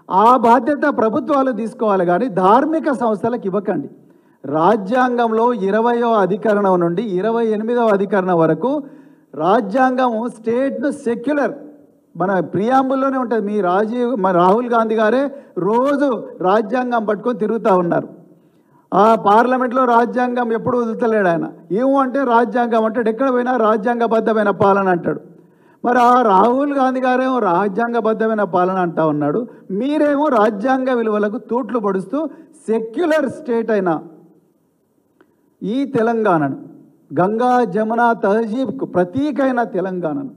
ఆ బాధ్యత ప్రభుత్వాలు తీసుకోవాలి కానీ ధార్మిక సంస్థలకు ఇవ్వకండి. రాజ్యాంగంలో 20వ అధికరణం నుండి 28వ అధికరణం వరకు రాజ్యాంగం స్టేట్ను సెక్యులర్, మన ప్రియాంబుల్లోనే ఉంటుంది. మన రాహుల్ గాంధీ గారే రోజు రాజ్యాంగం పట్టుకొని తిరుగుతూ ఉన్నారు. ఆ పార్లమెంట్లో రాజ్యాంగం ఎప్పుడు వదులుతలేడు ఆయన. ఏమంటే రాజ్యాంగం అంటాడు, ఎక్కడ పోయినా రాజ్యాంగబద్ధమైన పాలన అంటాడు. మరి ఆ రాహుల్ గాంధీ గారేమో రాజ్యాంగబద్ధమైన పాలన అంటా ఉన్నాడు, మీరేమో రాజ్యాంగ విలువలకు తూట్లు పడుస్తూ సెక్యులర్ స్టేట్ అయిన ఈ తెలంగాణను, గంగా జమున తహజీబ్కు ప్రతీకైన తెలంగాణను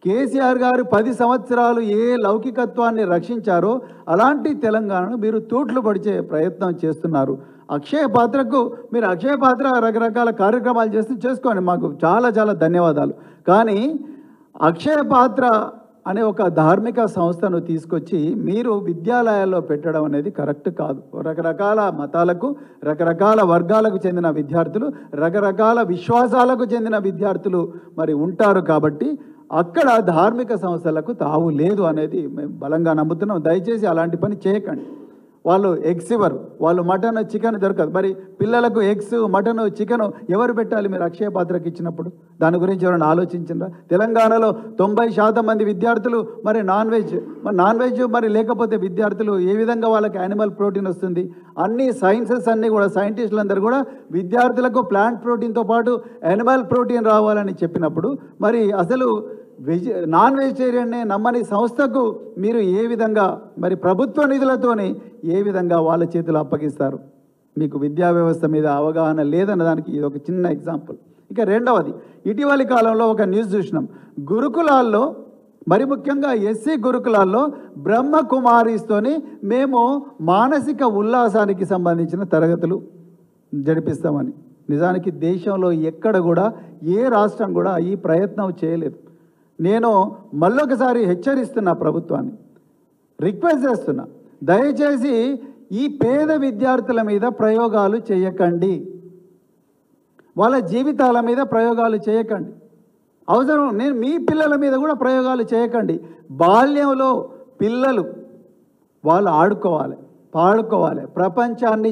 కేసీఆర్ గారు 10 సంవత్సరాలు ఏ లౌకికత్వాన్ని రక్షించారో అలాంటి తెలంగాణను మీరు తూట్లు పడిచే ప్రయత్నం చేస్తున్నారు. అక్షయ పాత్రకు మీరు అక్షయ పాత్ర రకరకాల కార్యక్రమాలు చేసుకోండి, మాకు చాలా చాలా ధన్యవాదాలు. కానీ అక్షయ పాత్ర అనే ఒక ధార్మిక సంస్థను తీసుకొచ్చి మీరు విద్యాలయాల్లో పెట్టడం అనేది కరెక్ట్ కాదు. రకరకాల మతాలకు, రకరకాల వర్గాలకు చెందిన విద్యార్థులు, రకరకాల విశ్వాసాలకు చెందిన విద్యార్థులు మరి ఉంటారు. కాబట్టి అక్కడ ధార్మిక సంస్థలకు తావు లేదు అనేది మేము బలంగా నమ్ముతున్నాం. దయచేసి అలాంటి పని చేయకండి. వాళ్ళు ఎగ్స్ ఇవ్వరు, వాళ్ళు మటన్ చికెన్ దొరకదు. మరి పిల్లలకు ఎగ్స్ మటన్ చికెన్ ఎవరు పెట్టాలి? మీరు అక్షయ పాత్రకి ఇచ్చినప్పుడు దాని గురించి ఎవరైనా ఆలోచించిందా? తెలంగాణలో 90% మంది విద్యార్థులు మరి నాన్ వెజ్ మరి లేకపోతే విద్యార్థులు ఏ విధంగా వాళ్ళకి యానిమల్ ప్రోటీన్ వస్తుంది? అన్ని సైన్సెస్ అన్నీ కూడా సైంటిస్టులందరూ కూడా విద్యార్థులకు ప్లాంట్ ప్రోటీన్తో పాటు యానిమల్ ప్రోటీన్ రావాలని చెప్పినప్పుడు మరి అసలు నాన్ వెజిటేరియన్నే నమ్మని సంస్థకు మీరు ఏ విధంగా మరి ప్రభుత్వ నిధులతోని ఏ విధంగా వాళ్ళ చేతులు అప్పగిస్తారు? మీకు విద్యా వ్యవస్థ మీద అవగాహన లేదన్న దానికి ఇది ఒక చిన్న ఎగ్జాంపుల్. ఇక రెండవది, ఇటీవలి కాలంలో ఒక న్యూస్ చూసినాం. గురుకులాల్లో, మరి ముఖ్యంగా ఎస్సీ గురుకులాల్లో బ్రహ్మకుమారిస్తోని మేము మానసిక ఉల్లాసానికి సంబంధించిన తరగతులు జరిపిస్తామని. నిజానికి దేశంలో ఎక్కడ కూడా ఏ రాష్ట్రం కూడా ఈ ప్రయత్నం చేయలేదు. నేను మళ్ళొకసారి హెచ్చరిస్తున్నా, ప్రభుత్వాన్ని రిక్వెస్ట్ చేస్తున్నా, దయచేసి ఈ పేద విద్యార్థుల మీద ప్రయోగాలు చేయకండి, వాళ్ళ జీవితాల మీద ప్రయోగాలు చేయకండి. అవసరం నేను మీ పిల్లల మీద కూడా ప్రయోగాలు చేయకండి. బాల్యంలో పిల్లలు వాళ్ళు ఆడుకోవాలి, పాడుకోవాలి, ప్రపంచాన్ని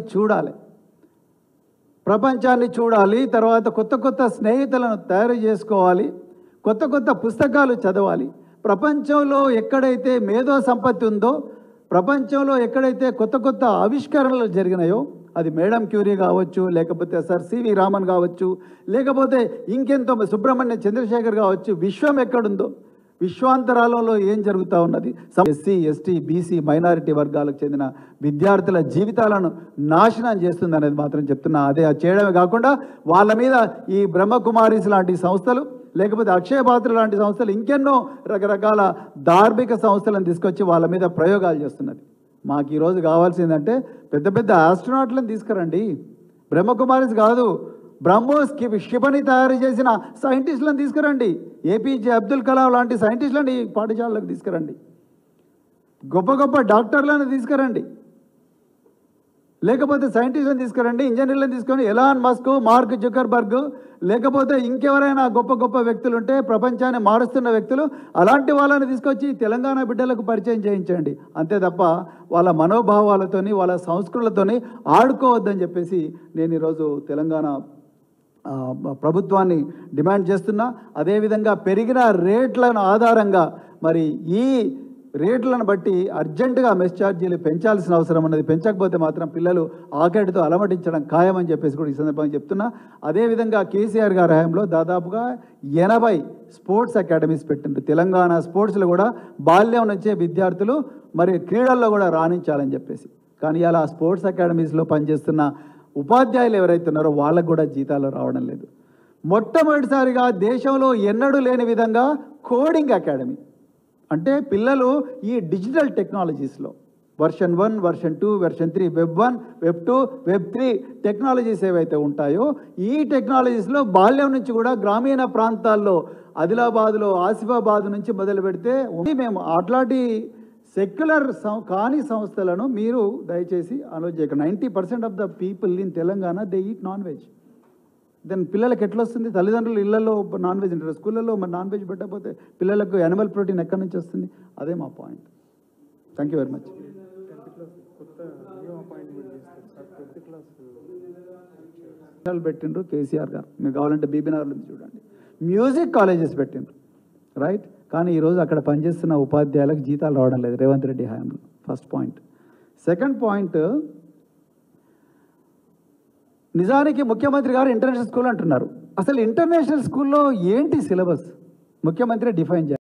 చూడాలి, తర్వాత కొత్త కొత్త స్నేహితులను తయారు చేసుకోవాలి, కొత్త కొత్త పుస్తకాలు చదవాలి. ప్రపంచంలో ఎక్కడైతే మేధో సంపత్తి ఉందో, ప్రపంచంలో ఎక్కడైతే కొత్త కొత్త ఆవిష్కరణలు జరిగినాయో, అది మేడం క్యూరీ కావచ్చు, లేకపోతే సర్ సివి రామన్ కావచ్చు, లేకపోతే ఇంకెంతో సుబ్రహ్మణ్య చంద్రశేఖర్ కావచ్చు, విశ్వం ఎక్కడుందో, విశ్వాంతరాలంలో ఏం జరుగుతూ ఉన్నది, ఎస్సీ ఎస్టీ బీసీ మైనారిటీ వర్గాలకు చెందిన విద్యార్థుల జీవితాలను నాశనం చేస్తుంది అనేది మాత్రం చెప్తున్నా. అదే చేయడమే కాకుండా వాళ్ళ మీద ఈ బ్రహ్మకుమారీస్ లాంటి సంస్థలు, లేకపోతే అక్షయ పాత్ర లాంటి సంస్థలు, ఇంకెన్నో రకరకాల ధార్మిక సంస్థలను తీసుకొచ్చి వాళ్ళ మీద ప్రయోగాలు చేస్తున్నది. మాకు ఈరోజు కావాల్సిందంటే పెద్ద పెద్ద ఆస్ట్రోనాట్లను తీసుకురండి, బ్రహ్మకుమారీస్ కాదు, బ్రహ్మోస్ క్షిపణి తయారు చేసిన సైంటిస్టులను తీసుకురండి, ఏపీజే అబ్దుల్ కలాం లాంటి సైంటిస్టులను ఈ పాఠశాలకు తీసుకురండి, గొప్ప గొప్ప డాక్టర్లను తీసుకురండి, లేకపోతే సైంటిస్టులను తీసుకురండి, ఇంజనీర్లను తీసుకొని ఎలాన్ మస్క్, మార్క్ జుకర్బర్గ్, లేకపోతే ఇంకెవరైనా గొప్ప గొప్ప వ్యక్తులు ఉంటే, ప్రపంచాన్ని మారుస్తున్న వ్యక్తులు, అలాంటి వాళ్ళని తీసుకొచ్చి తెలంగాణ బిడ్డలకు పరిచయం చేయించండి. అంతే తప్ప వాళ్ళ మనోభావాలతోని, వాళ్ళ సంస్కృతులతోని ఆడుకోవద్దని చెప్పేసి నేను ఈరోజు తెలంగాణ ప్రభుత్వాన్ని డిమాండ్ చేస్తున్నా. అదేవిధంగా పెరిగిన రేట్లను ఆధారంగా మరి ఈ రేట్లను బట్టి అర్జెంటుగా మెస్ ఛార్జీలు పెంచాల్సిన అవసరం ఉన్నది. పెంచకపోతే మాత్రం పిల్లలు ఆకలితో అలమటించడం ఖాయమని చెప్పేసి కూడా ఈ సందర్భంగా చెప్తున్నా. అదేవిధంగా కేసీఆర్ గారి హయాంలో దాదాపుగా 80 స్పోర్ట్స్ అకాడమీస్ పెట్టిండ్రు. తెలంగాణ స్పోర్ట్స్లో కూడా బాల్యం నుంచే విద్యార్థులు మరి క్రీడల్లో కూడా రాణించాలని చెప్పేసి. కానీ అలా స్పోర్ట్స్ అకాడమీస్లో పనిచేస్తున్న ఉపాధ్యాయులు ఎవరైతే ఉన్నారో వాళ్ళకు కూడా జీతాలు రావడం లేదు. మొట్టమొదటిసారిగా దేశంలో ఎన్నడూ లేని విధంగా కోడింగ్ అకాడమీ, అంటే పిల్లలు ఈ డిజిటల్ టెక్నాలజీస్లో version 1, version 2, version 3, web 1, web 2, web 3 technologies ఏవైతే ఉంటాయో ఈ టెక్నాలజీస్లో బాల్యం నుంచి కూడా గ్రామీణ ప్రాంతాల్లో ఆదిలాబాద్లో ఆసిఫాబాద్ నుంచి మొదలు పెడితే మేము అట్లాంటి సెక్యులర్ కాని సంస్థలను మీరు దయచేసి ఆలోచించకండి. 90% of the people in Telangana they eat non veg. Then పిల్లలకి ఎట్లా వస్తుంది? తల్లిదండ్రులు ఇళ్లలో నాన్ వెజ్ ఉంటారు, స్కూళ్ళలో మరి నాన్ వెజ్ పెట్టకపోతే పిల్లలకు యానిమల్ ప్రోటీన్ ఎక్కడి నుంచి వస్తుంది? అదే మా point. Thank you very much. పెట్టిండ్రు కేసీఆర్ గారు. మీకు కావాలంటే బీబీనగర్లో చూడండి. మ్యూజిక్ కాలేజెస్ పెట్టిండ్రు, రైట్. కానీ ఈరోజు అక్కడ పనిచేస్తున్న ఉపాధ్యాయులకు జీతాలు రావడం లేదు రేవంత్ రెడ్డి హయాంలో. First point. సెకండ్ పాయింట్, నిజానికి ముఖ్యమంత్రి గారు ఇంటర్నేషనల్ స్కూల్ అంటున్నారు. అసలు ఇంటర్నేషనల్ స్కూల్లో ఏంటి సిలబస్ ముఖ్యమంత్రి డిఫైన్ చేయాలి.